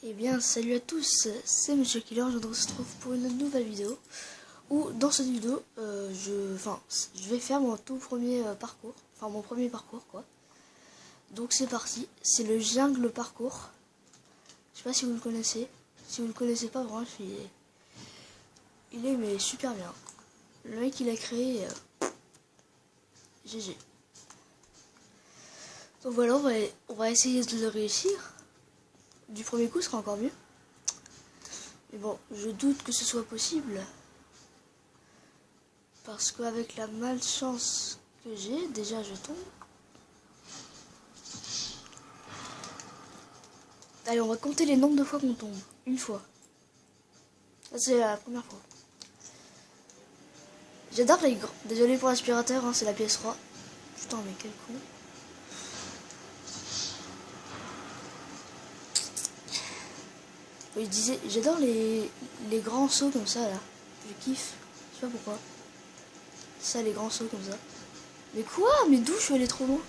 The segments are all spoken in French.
Eh bien, salut à tous, c'est Monsieur Killer, je vous retrouve pour une nouvelle vidéo où dans cette vidéo, je vais faire mon tout premier parcours, enfin mon premier parcours quoi. Donc c'est parti, c'est le jungle parcours. Je sais pas si vous le connaissez, si vous le connaissez pas, vraiment, il est mais super bien. Le mec il a créé GG. Donc voilà, on va essayer de le réussir. Du premier coup, ce sera encore mieux. Mais bon, je doute que ce soit possible. Parce qu'avec la malchance que j'ai, déjà je tombe. Allez, on va compter les nombres de fois qu'on tombe. Une fois. Ça, c'est la première fois. J'adore les grands. Désolé pour l'aspirateur, hein, c'est la PS3. Putain, mais quel con. Oui, je disais, j'adore les grands sauts comme ça, là. Je kiffe. Je sais pas pourquoi. Ça, les grands sauts comme ça. Mais quoi? Mais d'où je suis allé trop loin?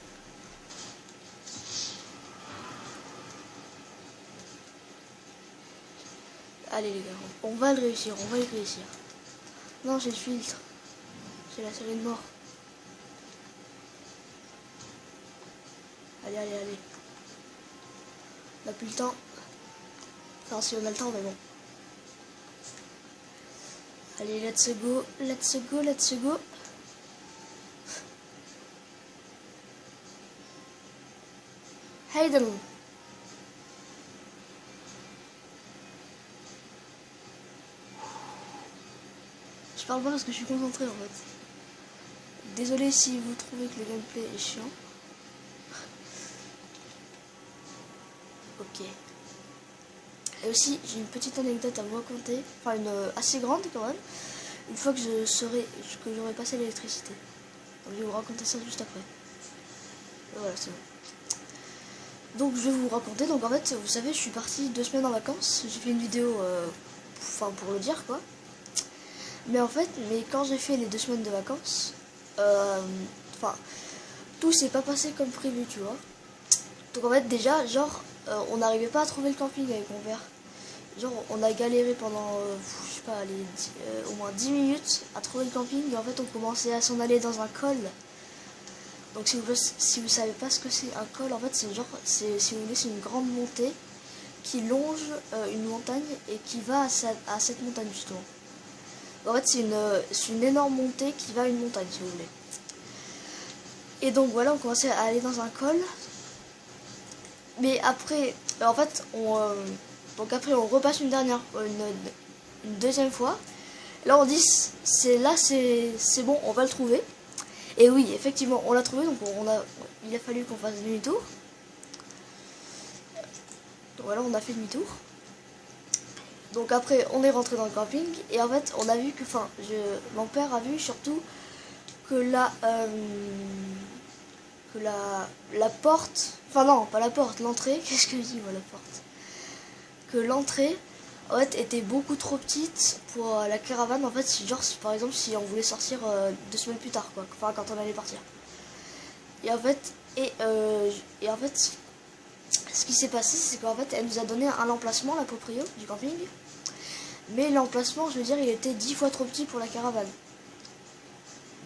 Allez les gars, on va le réussir, on va y réussir. Non, j'ai le filtre. J'ai la série de mort. Allez, allez, allez. On n'a plus le temps. Enfin, si on a le temps, mais bon. Allez, let's go, let's go, let's go. Hayden. Je parle pas parce que je suis concentré en fait. Désolé si vous trouvez que le gameplay est chiant. Ok. Et aussi, j'ai une petite anecdote à vous raconter. Enfin, une assez grande quand même. Une fois que j'aurai passé l'électricité. Donc, je vais vous raconter ça juste après. Et voilà, c'est bon. Donc, je vais vous raconter. Donc, en fait, vous savez, je suis partie 2 semaines en vacances. J'ai fait une vidéo, pour le dire quoi. Mais en fait, quand j'ai fait les 2 semaines de vacances, tout s'est pas passé comme prévu, tu vois. Donc en fait, déjà, genre, on n'arrivait pas à trouver le camping avec mon père. Genre, on a galéré pendant, je sais pas, au moins 10 minutes à trouver le camping. Et en fait, on commençait à s'en aller dans un col. Donc si vous savez pas ce que c'est un col, en fait, c'est genre, si vous voulez, c'est une grande montée qui longe une montagne et qui va à cette montagne justement. En fait, c'est une énorme montée qui va à une montagne, si vous voulez. Et donc voilà, on commençait à aller dans un col. Mais après, en fait, donc après on repasse une deuxième fois. Là on dit c'est bon, on va le trouver. Et oui, effectivement, on l'a trouvé, donc il a fallu qu'on fasse demi-tour. Donc voilà, on a fait demi-tour. Donc après, on est rentré dans le camping et en fait, on a vu que, mon père a vu surtout que la porte, enfin non, pas la porte, l'entrée, qu'est-ce que je dis, moi, la porte, que l'entrée, en fait, était beaucoup trop petite pour la caravane, en fait, genre, par exemple, si on voulait sortir 2 semaines plus tard, quoi, enfin, quand on allait partir. Et en fait, ce qui s'est passé, c'est qu'en fait, elle nous a donné un emplacement, la proprio du camping, mais l'emplacement, je veux dire, il était 10 fois trop petit pour la caravane.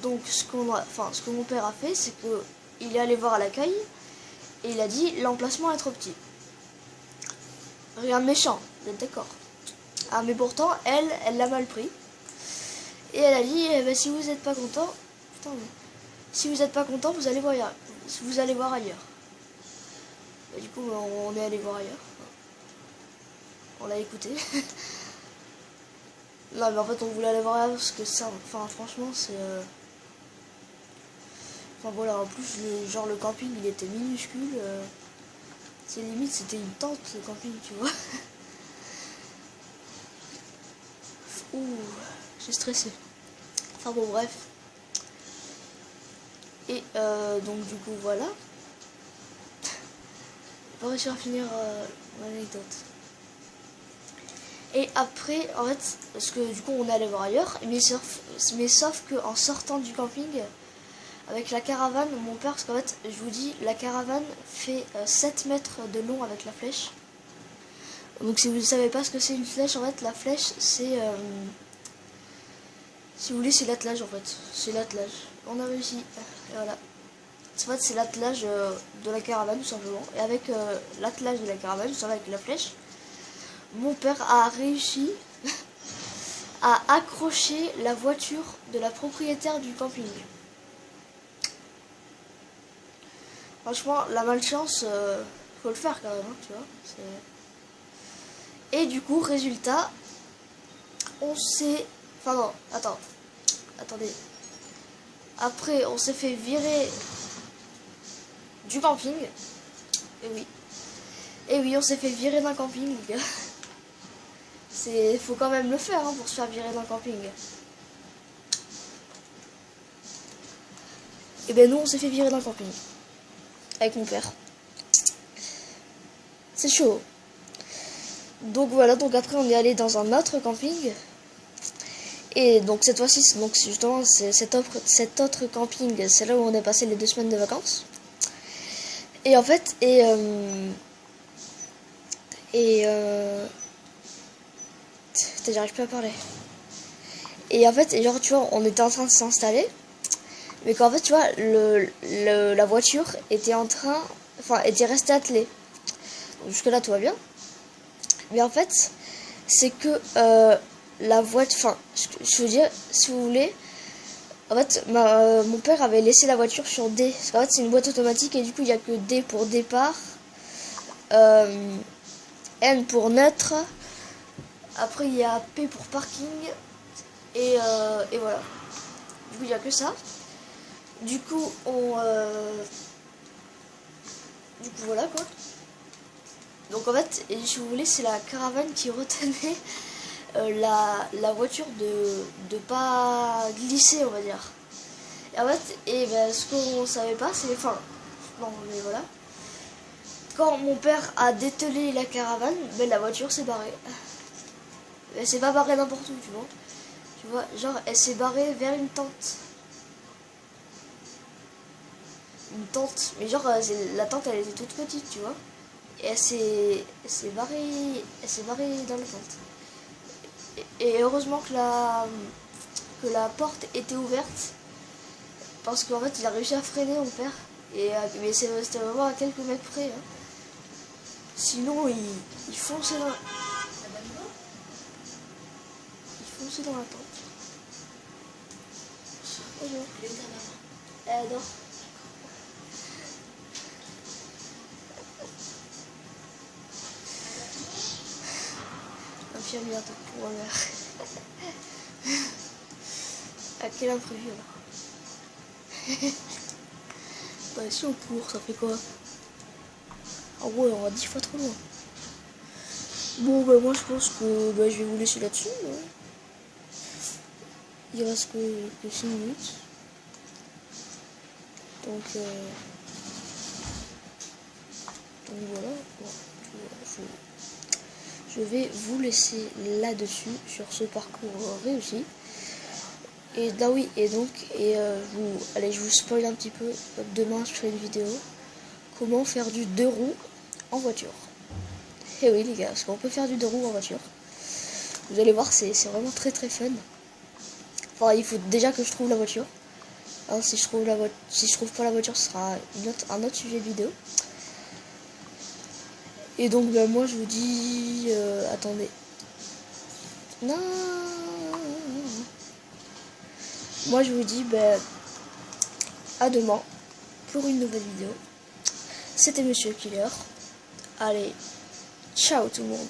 Donc, ce que mon père a fait, c'est que il est allé voir à l'accueil et il a dit l'emplacement est trop petit. Rien de méchant, vous êtes d'accord? Ah mais pourtant elle l'a mal pris. Et elle a dit eh ben, si vous n'êtes pas content, putain, si vous n'êtes pas content, vous allez voir ailleurs. Et du coup on est allé voir ailleurs. On l'a écouté. Non mais en fait on voulait aller voir ailleurs parce que ça, franchement c'est enfin voilà, en plus le camping il était minuscule. C'est limite c'était une tente le camping, tu vois. Ouh, j'ai stressé. Enfin bon bref. Et donc du coup voilà. J'ai pas réussi à finir mon anecdote. Et après en fait, parce que du coup on est allé voir ailleurs, mais sauf que en sortant du camping, avec la caravane, mon père, parce qu'en fait, je vous dis, la caravane fait 7 mètres de long avec la flèche. Donc si vous ne savez pas ce que c'est une flèche, en fait la flèche c'est si vous voulez c'est l'attelage en fait. C'est l'attelage. On a réussi. Et voilà. En fait c'est l'attelage de la caravane tout simplement. Et avec l'attelage de la caravane, juste avec la flèche, mon père a réussi à accrocher la voiture de la propriétaire du camping. Franchement, la malchance, faut le faire quand même, hein, tu vois. Et du coup, résultat, on s'est... Enfin non, attendez. Après, on s'est fait virer du camping. Et oui, on s'est fait virer d'un camping, les gars. Faut quand même le faire hein, pour se faire virer d'un camping. Et ben nous, on s'est fait virer d'un camping. Avec mon père. C'est chaud. Donc voilà, donc après on est allé dans un autre camping. Et donc cette fois-ci, donc justement, c'est cet autre camping, c'est là où on est passé les 2 semaines de vacances. Et en fait, j'arrive plus à parler. Et en fait, genre tu vois, on était en train de s'installer. Mais qu'en fait, tu vois, la voiture était était restée attelée. Jusque là, tout va bien. Mais en fait, c'est que la voiture... Enfin, je veux dire, si vous voulez... En fait, mon père avait laissé la voiture sur D. Parce qu'en fait, c'est une boîte automatique et du coup, il n'y a que D pour départ. N pour neutre. Après, il y a P pour parking. Et voilà. Du coup, il n'y a que ça. Du coup, voilà quoi. Donc en fait, si vous voulez, c'est la caravane qui retenait la voiture de pas glisser, on va dire. Et en fait, ce qu'on savait pas, c'est... Enfin, non mais voilà. Quand mon père a dételé la caravane, la voiture s'est barrée. Elle s'est pas barrée n'importe où, tu vois. Tu vois, genre, elle s'est barrée vers une tente. Une tente, mais genre la tente elle était toute petite, tu vois, et elle s'est barrée dans la tente, et heureusement que la porte était ouverte, parce qu'en fait il a réussi à freiner mon père, mais c'était vraiment à quelques mètres près hein. Sinon il fonçait dans la tente. Bonjour. Elle dort. Infirmière pour ma mère. À quel imprévu alors. Bah si on court, ça fait quoi? Ah ouais, on va 10 fois trop loin. Bon bah moi je pense que je vais vous laisser là-dessus. Hein. Il reste que 6 minutes. Donc voilà. Bon, je vais vous laisser là-dessus sur ce parcours réussi. Et là oui, et donc je vous spoil un petit peu. Demain je ferai une vidéo comment faire du 2 roues en voiture. Et oui les gars, parce qu'on peut faire du 2 roues en voiture. Vous allez voir, c'est vraiment très très fun. Enfin, il faut déjà que je trouve la voiture. Alors, si je trouve pas la voiture, ce sera un autre sujet de vidéo. Et donc moi je vous dis attendez. Non. Moi je vous dis à demain pour une nouvelle vidéo. C'était Monsieur Killer. Allez, ciao tout le monde.